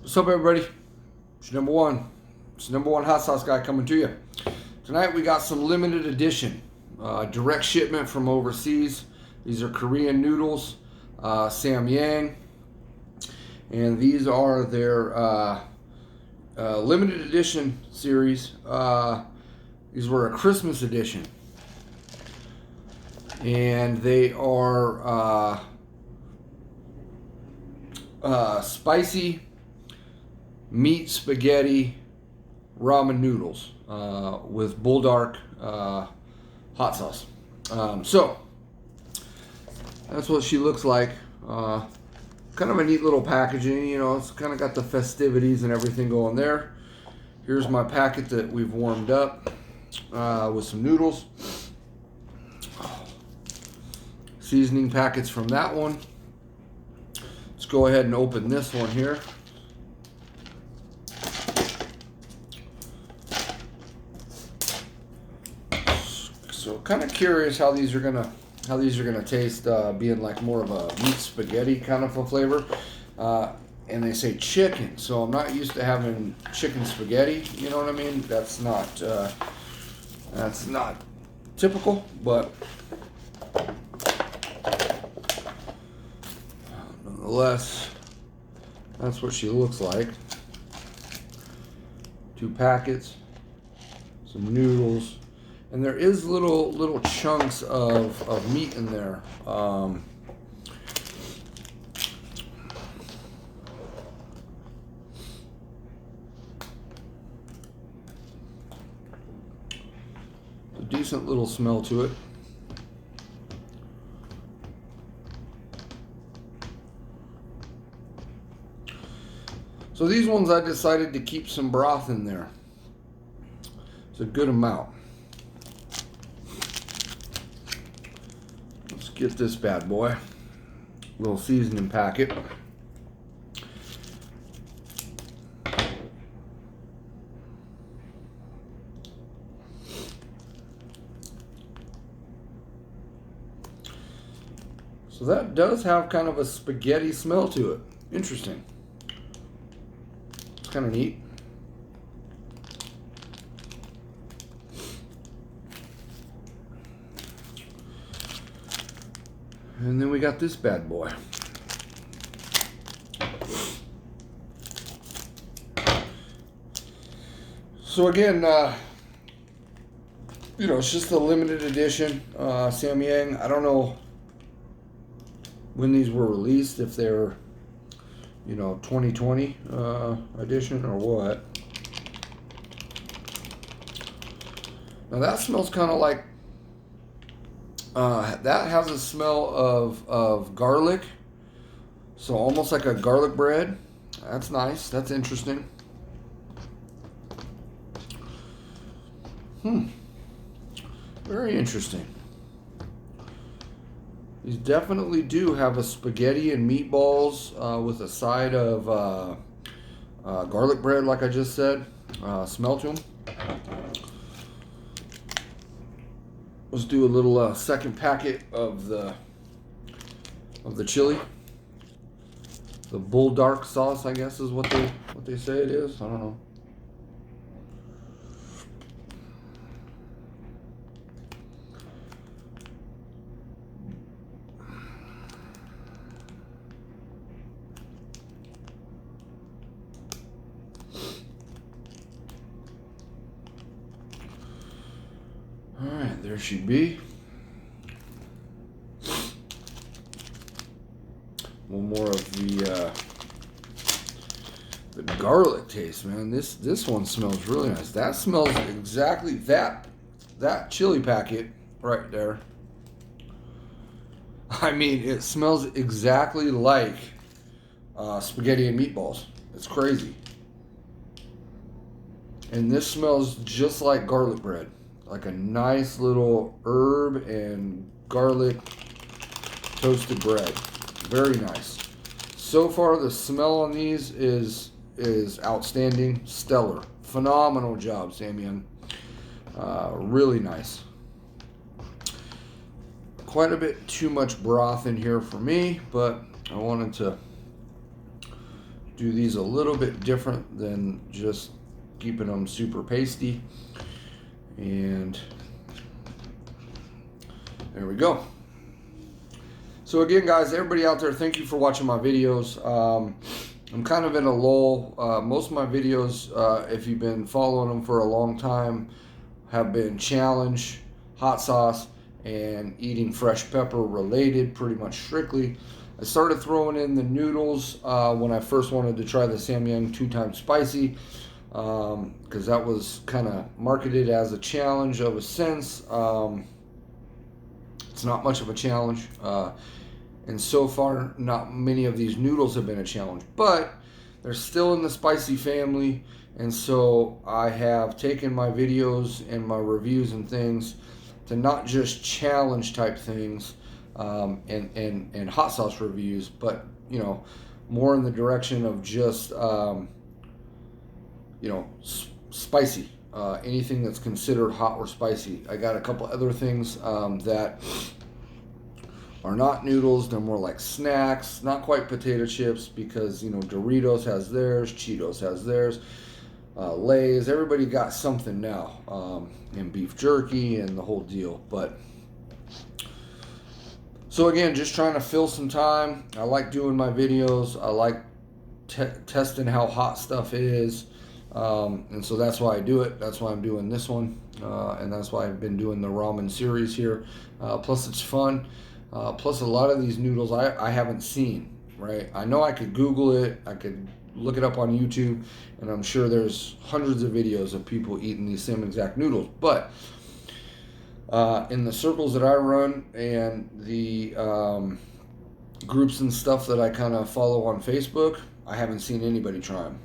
What's up, everybody? It's your number one. It's the number one hot sauce guy coming to you. Tonight we got some limited edition, direct shipment from overseas. These are Korean noodles, SamYang, and these are their limited edition series. These were a Christmas edition, and they are spicy meat spaghetti ramen noodles with Bulldark hot sauce. So that's what she looks like. Kind of a neat little packaging, you know. It's kind of got the festivities and everything going there. Here's my packet that we've warmed up with some noodles. Seasoning packets from that one. Let's go ahead and open this one here. So kind of curious how these are gonna taste, being like more of a meat spaghetti kind of a flavor. And they say chicken, so I'm not used to having chicken spaghetti. You know what I mean? That's not typical, but nonetheless, that's what she looks like. 2 packets, some noodles. And there is little chunks of meat in there. A decent little smell to it. So these ones I decided to keep some broth in there. It's a good amount. Get this bad boy. Little seasoning packet. So that does have kind of a spaghetti smell to it. Interesting. It's kind of neat. And then we got this bad boy. So again, you know, it's just a limited edition SamYang. I don't know when these were released, if they're, you know, 2020 edition or what. Now that smells kind of like, that has a smell of garlic, so almost like a garlic bread. That's nice. That's interesting. Very interesting. These definitely do have a spaghetti and meatballs with a side of garlic bread, like I just said. Smell to them. Let's do a little second packet of the chili. The Bulldark sauce, I guess, is what they say it is. I don't know. Alright, there she be. One more of the garlic taste, man. This one smells really nice. That smells exactly that chili packet right there. I mean, it smells exactly like spaghetti and meatballs. It's crazy. And this smells just like garlic bread. Like a nice little herb and garlic toasted bread. Very nice. So far, the smell on these is outstanding, stellar, phenomenal job, SamYang. Really nice. Quite a bit too much broth in here for me, but I wanted to do these a little bit different than just keeping them super pasty. And there we go. So again, guys, everybody out there, thank you for watching my videos. I'm kind of in a lull. Most of my videos, if you've been following them for a long time, have been challenge, hot sauce, and eating fresh pepper related, pretty much strictly. I started throwing in the noodles when I first wanted to try the SamYang 2x spicy, because that was kind of marketed as a challenge of a sense. It's not much of a challenge, and so far not many of these noodles have been a challenge, but they're still in the spicy family. And so I have taken my videos and my reviews and things to not just challenge type things, and hot sauce reviews, but you know, more in the direction of just you know, spicy, anything that's considered hot or spicy. I got a couple other things that are not noodles. They're more like snacks, not quite potato chips, because you know, Doritos has theirs, Cheetos has theirs, Lay's, everybody got something now, and beef jerky and the whole deal. But so again, just trying to fill some time. I like doing my videos. I like testing how hot stuff is, and so that's why I do it. That's why I'm doing this one, and that's why I've been doing the ramen series here. Plus it's fun. Plus a lot of these noodles I haven't seen, right? I know I could Google it. I could look it up on YouTube, and I'm sure there's hundreds of videos of people eating these same exact noodles. But in the circles that I run and the groups and stuff that I kind of follow on Facebook, I haven't seen anybody try them.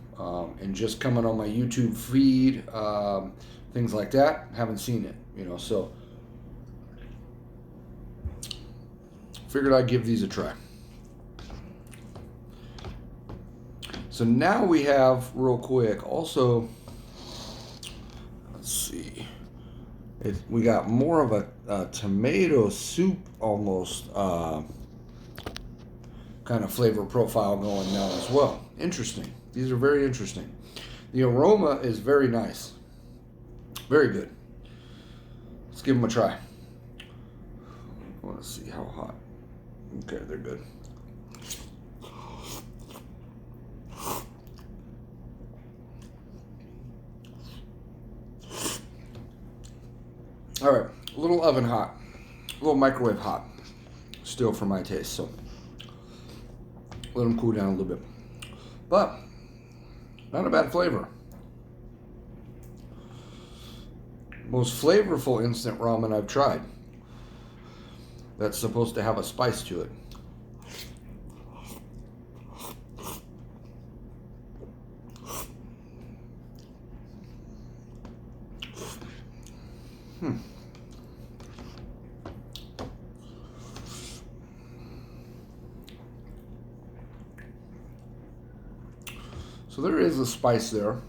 And just coming on my YouTube feed, things like that, haven't seen it, you know. So figured I'd give these a try. So now we have, real quick, also, let's see, we got more of a tomato soup almost kind of flavor profile going now as well. Interesting. These are very interesting. The aroma is very nice. Very good. Let's give them a try. I want to see how hot. Okay, they're good. All right, a little oven hot, a little microwave hot, still for my taste. So let them cool down a little bit, but not a bad flavor. Most flavorful instant ramen I've tried. That's supposed to have a spice to it. So there is a spice there.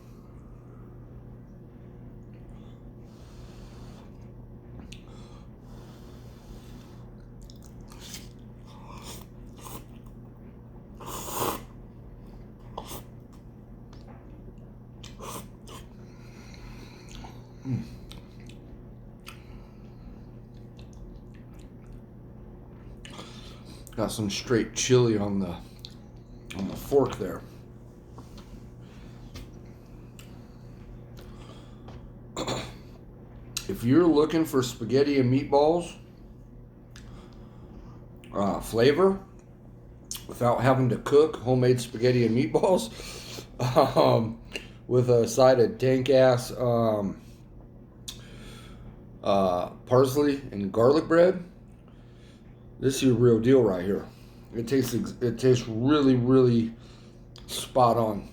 Got some straight chili on the fork there. If you're looking for spaghetti and meatballs flavor without having to cook homemade spaghetti and meatballs with a side of dank ass parsley and garlic bread, this is your real deal right here. It tastes really, really spot on.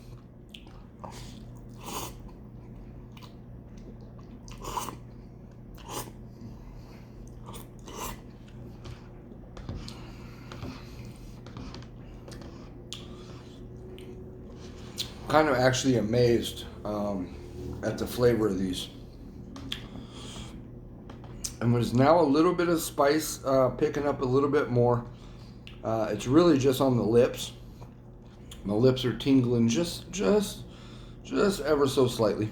Kind of actually amazed at the flavor of these. And there's now a little bit of spice picking up a little bit more. It's really just on the lips, My lips are tingling just ever so slightly.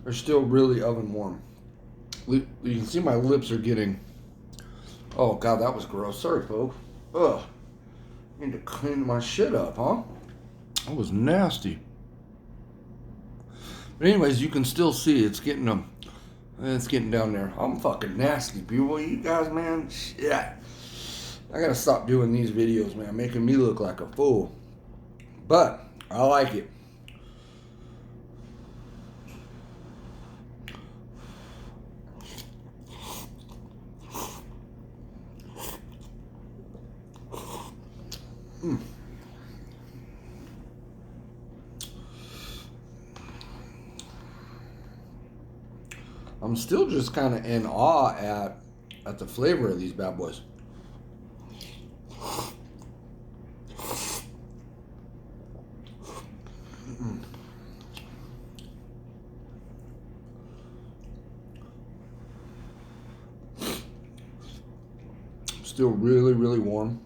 They're still really oven warm. You can see my lips are getting... Oh, God, that was gross. Sorry, folks. Ugh. Need to clean my shit up, huh? That was nasty. But anyways, you can still see it's getting them. It's getting down there. I'm fucking nasty, people. You guys, man, shit. I gotta stop doing these videos, man. Making me look like a fool. But I like it. I'm still just kind of in awe at the flavor of these bad boys. Still really, really warm.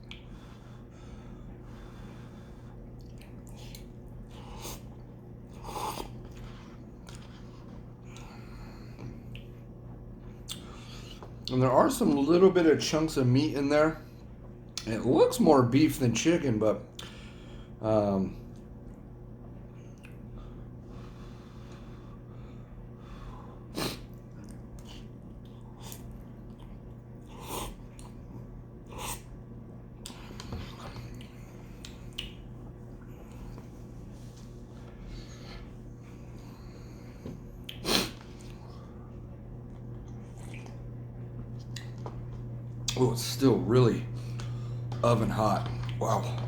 And there are some little bit of chunks of meat in there. It looks more beef than chicken, but oh, it's still really oven hot. Wow.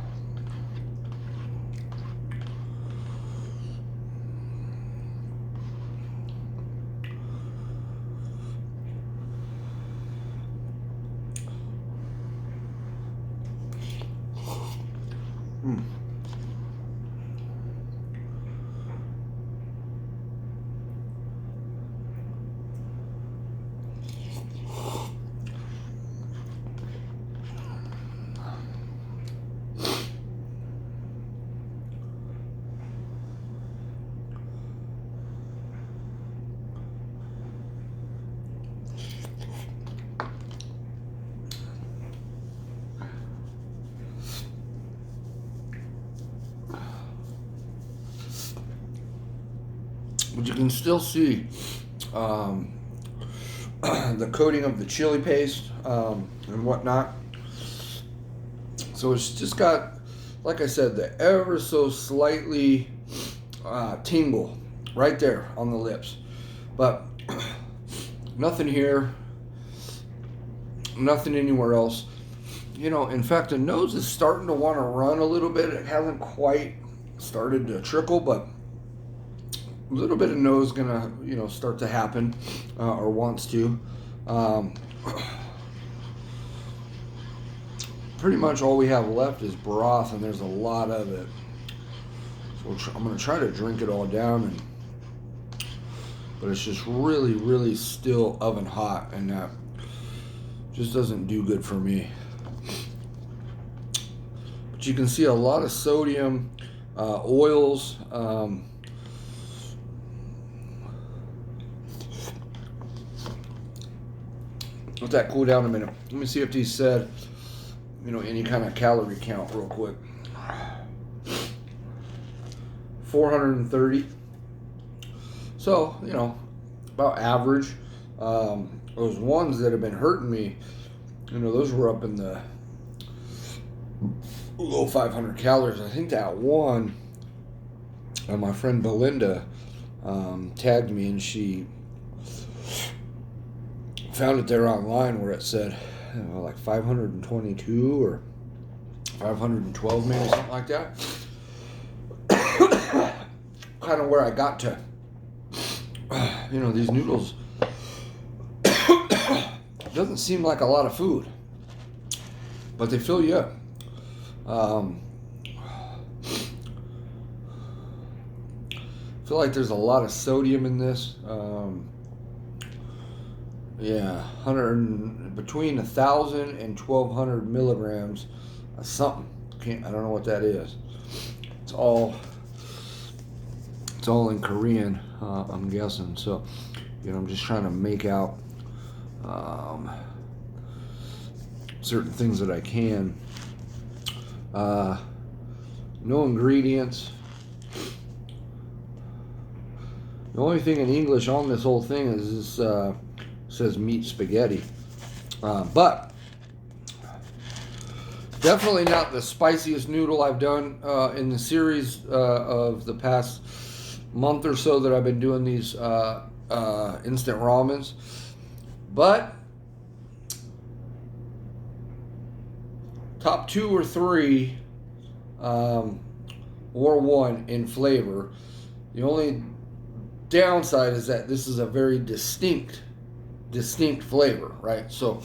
But you can still see the coating of the chili paste and whatnot. So it's just got, like I said, the ever so slightly tingle right there on the lips. But nothing here, nothing anywhere else. You know, in fact, the nose is starting to want to run a little bit. It hasn't quite started to trickle, but a little bit of nose gonna, you know, start to happen, or wants to. Pretty much all we have left is broth, and there's a lot of it. So I'm gonna try to drink it all down, but it's just really, really still oven hot, and that just doesn't do good for me. But you can see a lot of sodium, oils. Let that cool down a minute. Let me see if these said, you know, any kind of calorie count real quick. 430. So, you know, about average. Those ones that have been hurting me, you know, those were up in the low 500 calories. I think that one, my friend Belinda tagged me, and she found it there online where it said, I don't know, like 522 or 512, maybe something like that. Kind of where I got to. You know, these noodles doesn't seem like a lot of food, but they fill you up. I feel like there's a lot of sodium in this. Yeah, between 1,000 and 1,200 milligrams of something. I don't know what that is. It's all in Korean, I'm guessing. So, I'm just trying to make out certain things that I can. No ingredients. The only thing in English on this whole thing is this says meat spaghetti. But definitely not the spiciest noodle I've done in the series of the past month or so that I've been doing these instant ramens. But top 2 or 3 or 1 in flavor. The only downside is that this is a very distinct flavor, right? So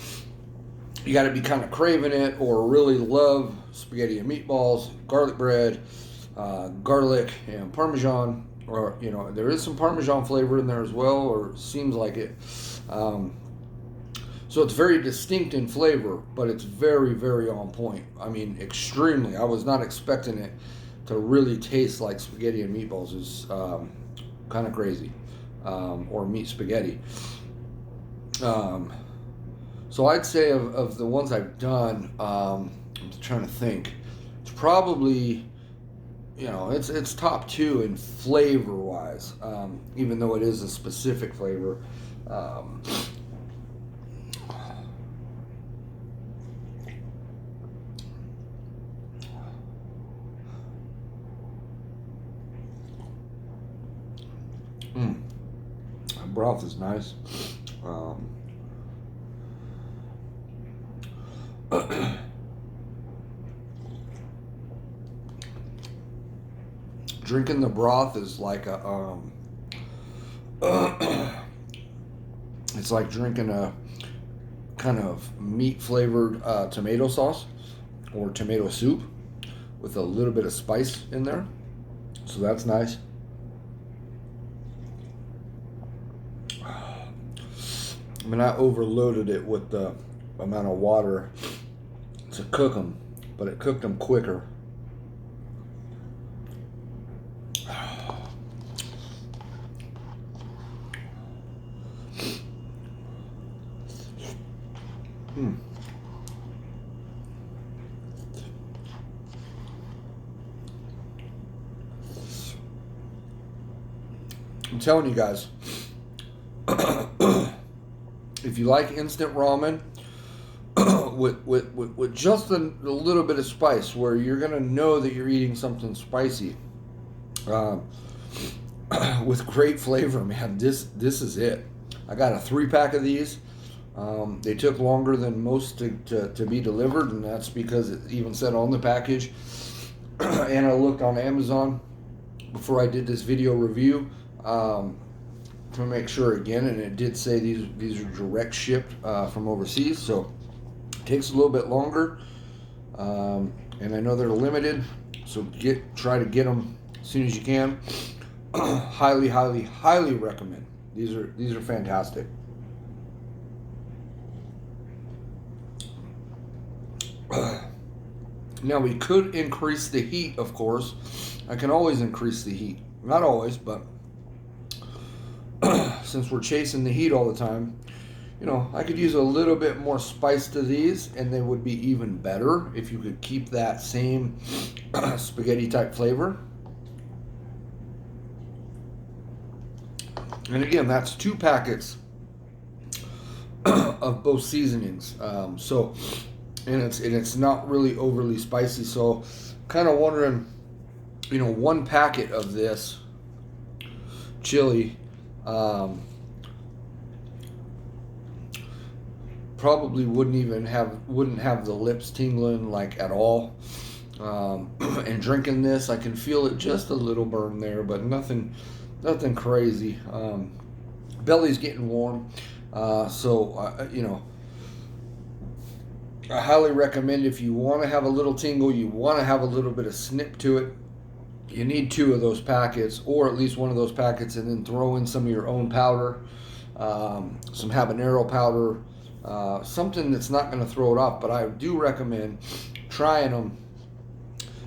you got to be kind of craving it or really love spaghetti and meatballs, garlic bread, garlic and Parmesan, or there is some Parmesan flavor in there as well, or seems like it. So it's very distinct in flavor, but it's very, very on point. I mean, extremely. I was not expecting it to really taste like spaghetti and meatballs. It's kind of crazy, or meat spaghetti. So I'd say of the ones I've done, I'm trying to think. It's probably, it's top 2 in flavor wise, even though it is a specific flavor. Broth is nice. Drinking the broth is like it's like drinking a kind of meat flavored tomato sauce or tomato soup with a little bit of spice in there. So that's nice. I mean, I overloaded it with the amount of water to cook them, but it cooked them quicker. I'm telling you guys, if you like instant ramen with just a little bit of spice, where you're gonna know that you're eating something spicy, with great flavor, man, this is it. I got a 3-pack of these. They took longer than most to be delivered, and that's because it even said on the package. And I looked on Amazon before I did this video review to make sure again, and it did say these are direct shipped from overseas, so it takes a little bit longer. And I know they're limited, so try to get them as soon as you can. Highly, highly, highly recommend. These are fantastic. Now we could increase the heat, of course. I can always increase the heat. Not always, but since we're chasing the heat all the time, I could use a little bit more spice to these, and they would be even better if you could keep that same spaghetti type flavor. And again, that's 2 packets of both seasonings. And it's not really overly spicy. So, kind of wondering, 1 packet of this chili probably wouldn't have the lips tingling like at all. And drinking this, I can feel it just a little burn there, but nothing crazy. Belly's getting warm, so I highly recommend, if you want to have a little tingle, you want to have a little bit of snip to it, you need 2 of those packets, or at least 1 of those packets, and then throw in some of your own powder, some habanero powder, something that's not going to throw it off. But I do recommend trying them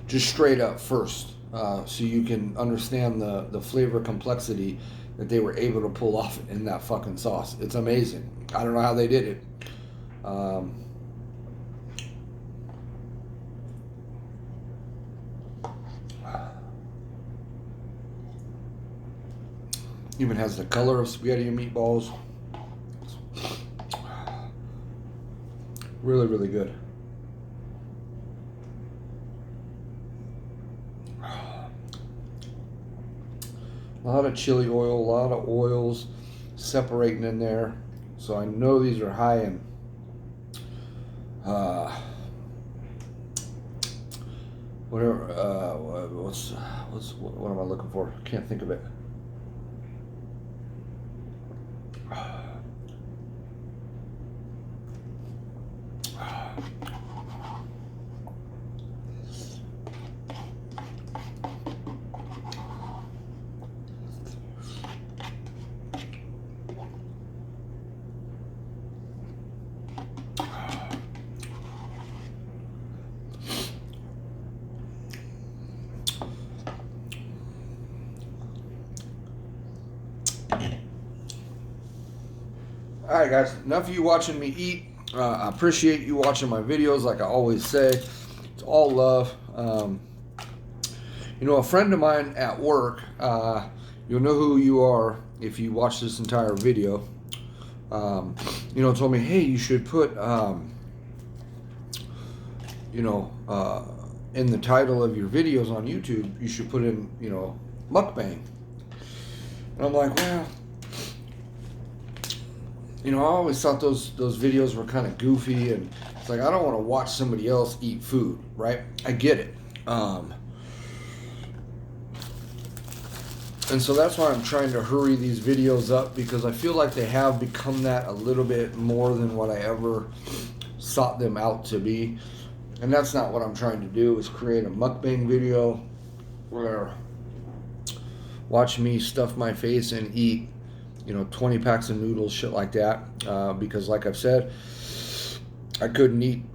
just straight up first, so you can understand the flavor complexity that they were able to pull off in that fucking sauce. It's amazing. I don't know how they did it. Even has the color of spaghetti and meatballs. Really, really good. A lot of chili oil, a lot of oils separating in there. So I know these are high in whatever. What am I looking for? Can't think of it. Alright guys, enough of you watching me eat. I appreciate you watching my videos, like I always say. It's all love. You know, a friend of mine at work, you'll know who you are if you watch this entire video, you know, told me, hey, you should put, you know, in the title of your videos on YouTube, you should put in, you know, mukbang. And I'm like, well, you know, I always thought those videos were kind of goofy, and it's like, I don't want to watch somebody else eat food, right? I get it. And so that's why I'm trying to hurry these videos up, because I feel like they have become that a little bit more than what I ever sought them out to be. And that's not what I'm trying to do, is create a mukbang video where watch me stuff my face and eat, you know, 20 packs of noodles, shit like that, because like I've said, I can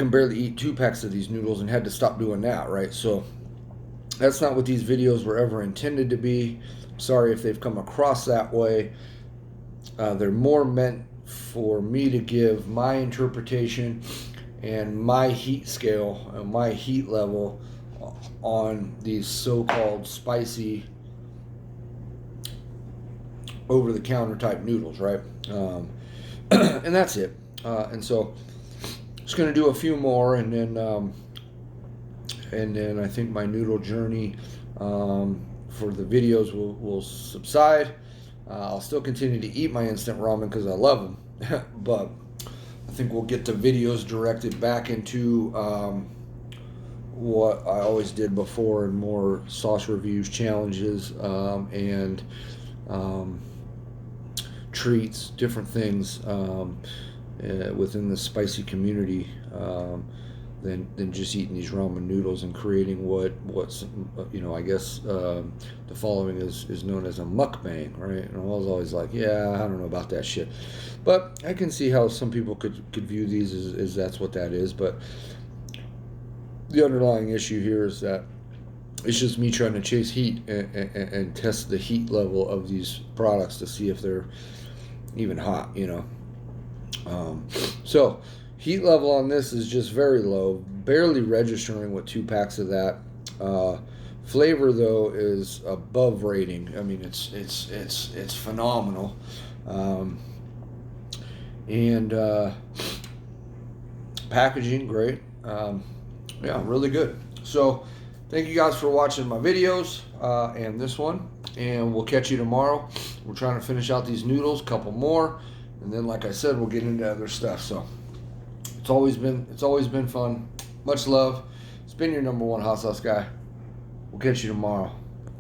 barely eat 2 packs of these noodles and had to stop doing that, right? So that's not what these videos were ever intended to be. Sorry if they've come across that way. They're more meant for me to give my interpretation and my heat scale and my heat level on these so-called spicy over-the-counter type noodles, right? And that's it. And so just going to do a few more, and then I think my noodle journey for the videos will subside. I'll still continue to eat my instant ramen because I love them, but I think we'll get the videos directed back into what I always did before, and more sauce reviews, challenges, and treats, different things within the spicy community, than just eating these ramen noodles and creating what's you know, I guess the following is known as a mukbang, right? And I was always like, yeah, I don't know about that shit, but I can see how some people could view these as that's what that is. But the underlying issue here is that it's just me trying to chase heat and test the heat level of these products to see if they're even hot, you know. So heat level on this is just very low, barely registering with 2 packs of that. Flavor though is above rating. I mean, it's phenomenal, and packaging great. Yeah, really good. So thank you guys for watching my videos and this one, and we'll catch you tomorrow. We're trying to finish out these noodles, couple more, and then like I said, we'll get into other stuff. So it's always been fun. Much love. It's been your #1 hot sauce guy. We'll catch you tomorrow.